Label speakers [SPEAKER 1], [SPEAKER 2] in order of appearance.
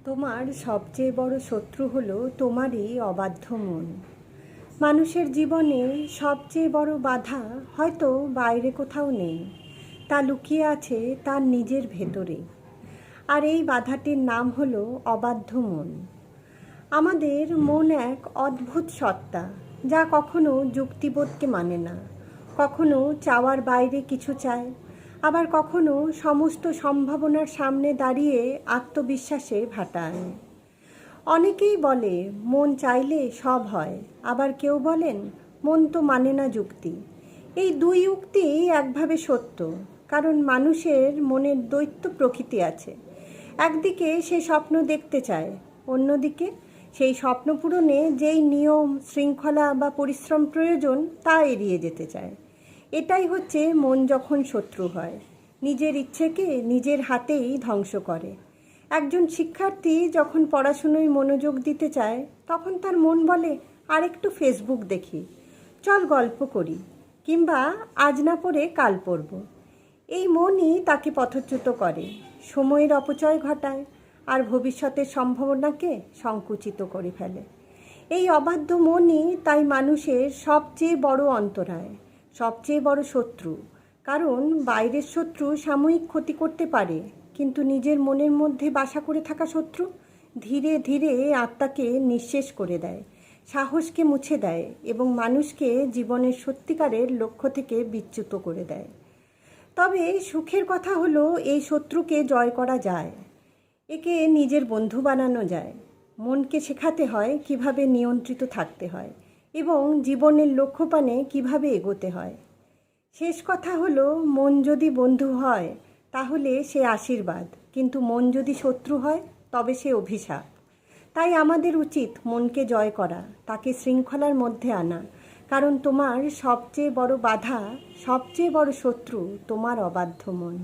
[SPEAKER 1] তোমার সবচেয়ে বড় শত্রু হলো তোমারই অবাধ্য মন। মানুষের জীবনে সবচেয়ে বড় বাধা হয়তো বাইরে কোথাও নেই, তা লুকিয়ে আছে তার নিজের ভেতরে। আর এই বাধাটির নাম হলো অবাধ্য মন। আমাদের মন এক অদ্ভুত সত্তা, যা কখনো যুক্তিবোধকে মানে না, কখনো চাওয়ার বাইরে কিছু চায়, আবার কখনো সমস্ত সম্ভাবনার সামনে দাঁড়িয়ে আত্মবিশ্বাসে ভাটা আনে। অনেকেই বলে মন চাইলে সব হয়, আবার কেউ বলেন মন তো মানে না যুক্তি। এই দুই উক্তি একভাবে সত্য, কারণ মানুষের মনের দ্বৈত প্রকৃতি আছে। একদিকে সে স্বপ্ন দেখতে চায়, অন্যদিকে সেই স্বপ্ন পূরণে যেই নিয়ম শৃঙ্খলা বা পরিশ্রম প্রয়োজন তা এড়িয়ে যেতে চায়। এটাই হচ্ছে মন যখন শত্রু হয়, নিজের ইচ্ছেকে নিজের হাতেই ধ্বংস করে। একজন শিক্ষার্থী যখন পড়াশুনোয় মনোযোগ দিতে চায়, তখন তার মন বলে আরেকটু ফেসবুক দেখি, চল গল্প করি, কিংবা আজ না পড়ে কাল পড়ব। এই মনই তাকে পথচ্যুত করে, সময়ের অপচয় ঘটায়, আর ভবিষ্যতের সম্ভাবনাকে সংকুচিত করে ফেলে। এই অবাধ্য মনই তাই মানুষের সবচেয়ে বড় অন্তরায়, সবচেয়ে বড় শত্রু। কারণ বাইরের শত্রু সাময়িক ক্ষতি করতে পারে, কিন্তু নিজের মনের মধ্যে বাসা করে থাকা শত্রু ধীরে ধীরে আত্মাকে নিঃশেষ করে দেয়, সাহসকে মুছে দেয় এবং মানুষকে জীবনের সত্যিকারের লক্ষ্য থেকে বিচ্যুত করে দেয়। তবে সুখের কথা হলো এই শত্রুকে জয় করা যায়, একে নিজের বন্ধু বানানো যায়। মনকে শেখাতে হয় কিভাবে নিয়ন্ত্রিত থাকতে হয় এবং জীবনের লক্ষ্যপানে কিভাবে এগোতে হয়। শেষ কথা হলো, মন যদি বন্ধু হয় তাহলে সে আশীর্বাদ, কিন্তু মন যদি শত্রু হয় তবে সে অভিশাপ। তাই আমাদের উচিত মনকে জয় করা, তাকে শৃঙ্খলার মধ্যে আনা, কারণ তোমার সবচেয়ে বড় বাধা, সবচেয়ে বড় শত্রু তোমার অবাধ্য মন।